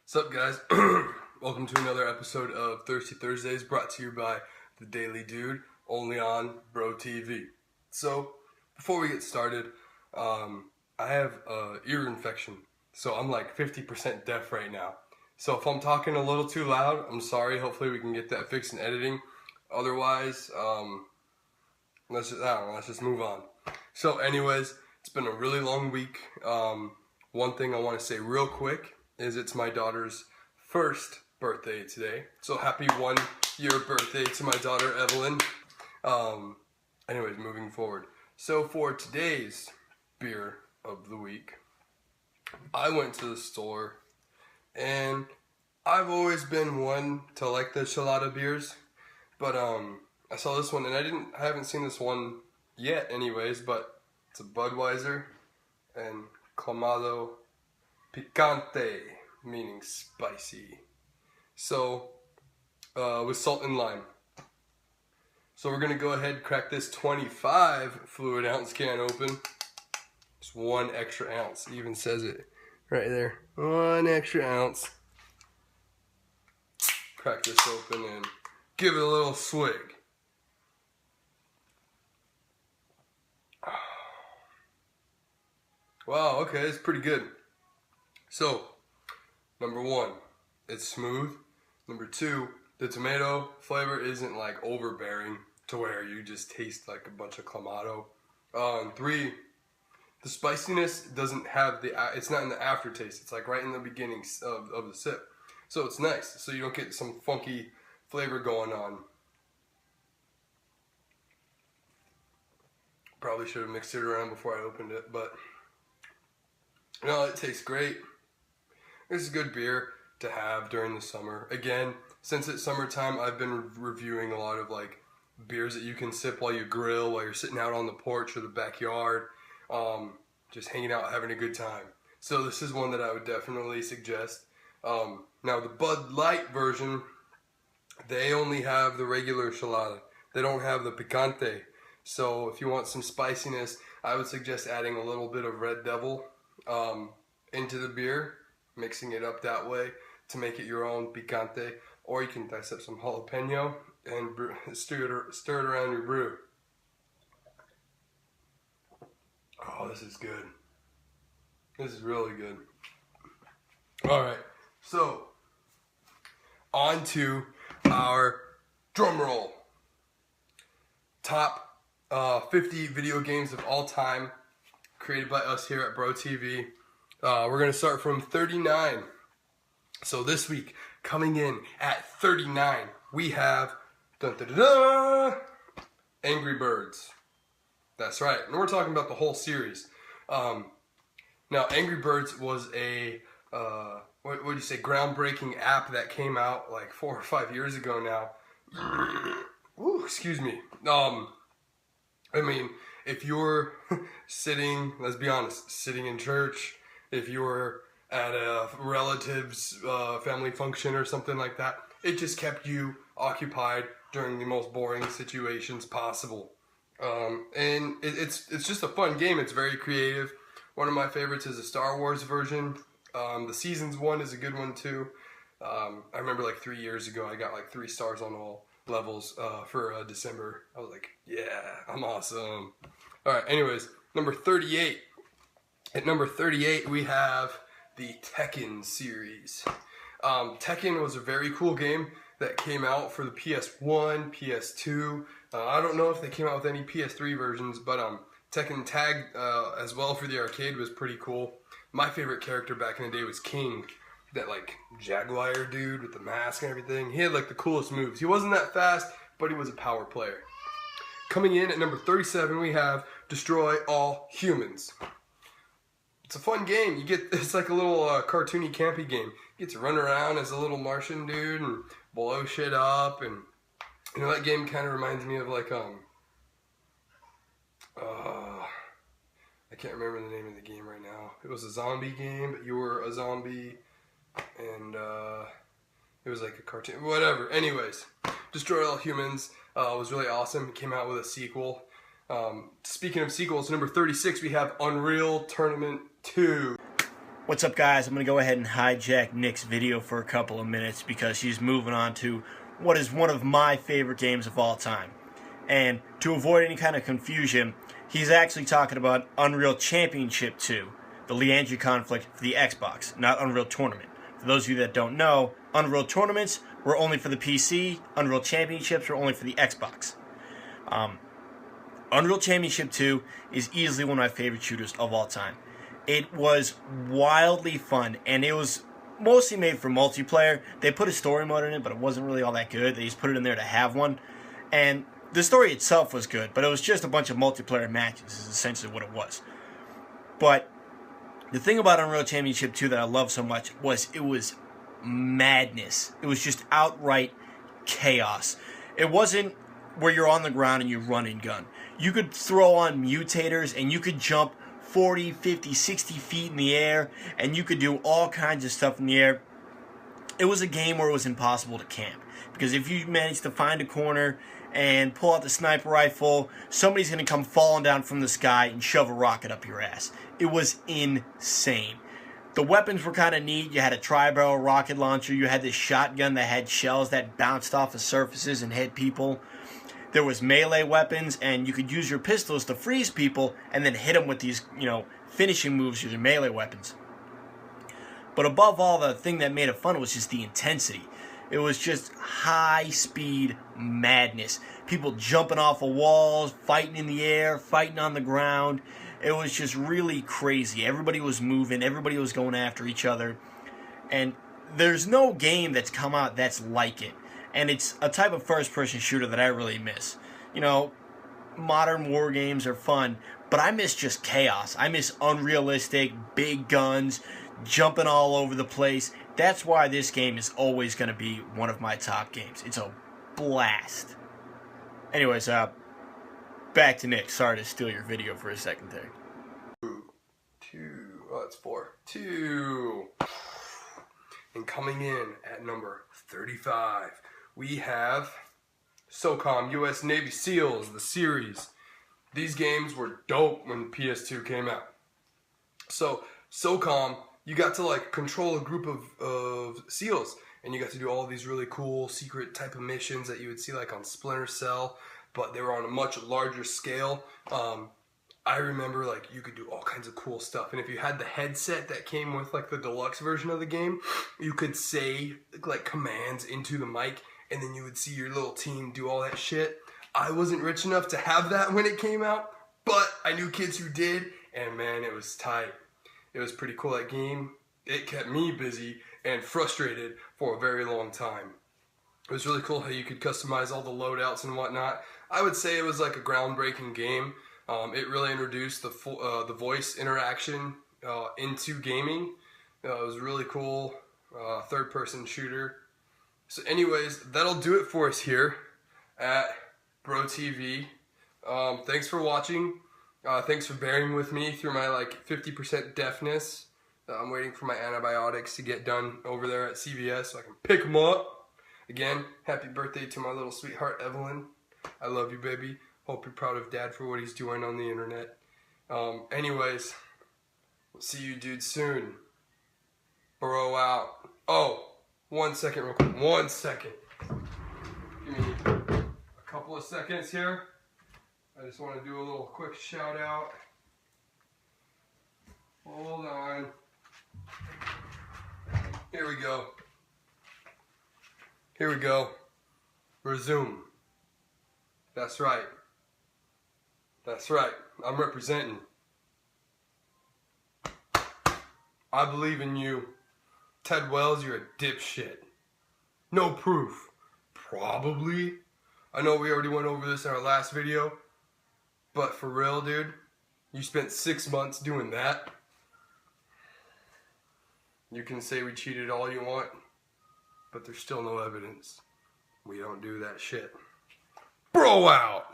What's up, guys? Welcome to another episode of Thirsty Thursdays, brought to you by The Daily Dude, only on Bro TV. So, before we get started, I have an ear infection, so I'm like 50% deaf right now. So if I'm talking a little too loud, I'm sorry. Hopefully we can get that fixed in editing. Otherwise, let's just move on. So anyways, it's been a really long week. One thing I want to say real quick is it's my daughter's first birthday today. So happy 1 year birthday to my daughter, Evelyn. Anyways, moving forward. So for today's beer of the week, I went to the store and I've always been one to like the Chelada beers, but I saw this one and I haven't seen this one yet anyways, but it's a Budweiser and Clamado Picante, meaning spicy. So, with salt and lime. So we're gonna go ahead and crack this 25 fluid ounce can open. Just 1 extra ounce, it even says it right there. 1 extra ounce. Crack this open and give it a little swig. Wow, okay, it's pretty good. So, number 1, it's smooth. Number 2, the tomato flavor isn't like overbearing to where you just taste like a bunch of Clamato. And 3, the spiciness doesn't have it's not in the aftertaste. It's like right in the beginning of the sip. So it's nice. So you don't get some funky flavor going on. Probably should have mixed it around before I opened it, but no, it tastes great. This is good beer to have during the summer. Again, since it's summertime, I've been reviewing a lot of like beers that you can sip while you grill, while you're sitting out on the porch or the backyard, just hanging out, having a good time. So this is one that I would definitely suggest. Now the Bud Light version, they only have the regular Chelada. They don't have the Picante. So if you want some spiciness, I would suggest adding a little bit of Red Devil into the beer, mixing it up that way to make it your own Picante. Or you can dice up some jalapeno and stir it around your brew. Oh, this is good. This is really good. Alright, so on to our drum roll. Top 50 video games of all time created by us here at Bro TV. We're going to start from 39. So this week, coming in at 39, we have Angry Birds. That's right. And we're talking about the whole series. Now, Angry Birds was a groundbreaking app that came out like 4 or 5 years ago now. Ooh, excuse me. I mean, if you're sitting, let's be honest, sitting in church, if you're at a relative's family function or something like that, it just kept you occupied during the most boring situations possible. And it's just a fun game. It's very creative. One of my favorites is the Star Wars version. The Seasons one is a good one too. I remember like 3 years ago, I got like 3 stars on all levels for December. I was like, yeah, I'm awesome. Alright, anyways, number 38. At number 38, we have the Tekken series. Tekken was a very cool game that came out for the PS1, PS2. I don't know if they came out with any PS3 versions, but Tekken Tag as well for the arcade was pretty cool. My favorite character back in the day was King, that like Jaguar dude with the mask and everything. He had like the coolest moves. He wasn't that fast, but he was a power player. Coming in at number 37, we have Destroy All Humans. It's a fun game. It's like a little cartoony, campy game. You get to run around as a little Martian dude and blow shit up, and you know that game kind of reminds me of like I can't remember the name of the game right now. It was a zombie game, but you were a zombie, and it was like a cartoon, whatever. Anyways, Destroy All Humans was really awesome. It came out with a sequel. Speaking of sequels, number 36, we have Unreal Tournament 2. What's up, guys? I'm going to go ahead and hijack Nick's video for a couple of minutes because he's moving on to what is one of my favorite games of all time. And to avoid any kind of confusion, he's actually talking about Unreal Championship 2, the Liangey conflict for the Xbox, not Unreal Tournament. For those of you that don't know, Unreal Tournaments were only for the PC, Unreal Championships were only for the Xbox. Unreal Championship 2 is easily one of my favorite shooters of all time. It was wildly fun, and it was mostly made for multiplayer. They put a story mode in it, but it wasn't really all that good. They just put it in there to have one. And the story itself was good, but it was just a bunch of multiplayer matches is essentially what it was. But the thing about Unreal Championship 2 that I love so much was it was madness. It was just outright chaos. It wasn't where you're on the ground and you run and gun. You could throw on mutators and you could jump 40, 50, 60 feet in the air, and you could do all kinds of stuff in the air. It was a game where it was impossible to camp, because if you managed to find a corner and pull out the sniper rifle, somebody's going to come falling down from the sky and shove a rocket up your ass. It was insane. The weapons were kind of neat. You had a tri-barrel rocket launcher. You had this shotgun that had shells that bounced off of surfaces and hit people. There was melee weapons, and you could use your pistols to freeze people and then hit them with these, finishing moves using melee weapons. But above all, the thing that made it fun was just the intensity. It was just high-speed madness. People jumping off of walls, fighting in the air, fighting on the ground. It was just really crazy. Everybody was moving. Everybody was going after each other. And there's no game that's come out that's like it. And it's a type of first-person shooter that I really miss. Modern war games are fun, but I miss just chaos. I miss unrealistic, big guns, jumping all over the place. That's why this game is always going to be one of my top games. It's a blast. Anyways, back to Nick. Sorry to steal your video for a second there. It's 4-2. And coming in at number 35, we have SOCOM US Navy SEALs, the series. These games were dope when PS2 came out. So, SOCOM, you got to control a group of SEALs, and you got to do all these really cool secret type of missions that you would see on Splinter Cell, but they were on a much larger scale. I remember you could do all kinds of cool stuff, and if you had the headset that came with the deluxe version of the game, you could say commands into the mic, and then you would see your little team do all that shit. I wasn't rich enough to have that when it came out, but I knew kids who did, and man, it was tight. It was pretty cool, that game. It kept me busy and frustrated for a very long time. It was really cool how you could customize all the loadouts and whatnot. I would say it was a groundbreaking game. It really introduced the voice interaction into gaming. It was really cool, third-person shooter. So anyways, that'll do it for us here at Bro TV. Thanks for watching. Thanks for bearing with me through my 50% deafness. I'm waiting for my antibiotics to get done over there at CVS so I can pick them up. Again, happy birthday to my little sweetheart Evelyn. I love you, baby. Hope you're proud of Dad for what he's doing on the internet. Anyways, we'll see you dudes soon. Bro out. Oh, 1 second real quick. 1 second. Give me a couple of seconds here. I just want to do a little quick shout out. Hold on. Here we go. Here we go. Resume. That's right. That's right. I'm representing. I believe in you. Ted Wells, you're a dipshit. No proof. Probably. I know we already went over this in our last video, but for real, dude, you spent 6 months doing that. You can say we cheated all you want, but there's still no evidence. We don't do that shit. Bro out!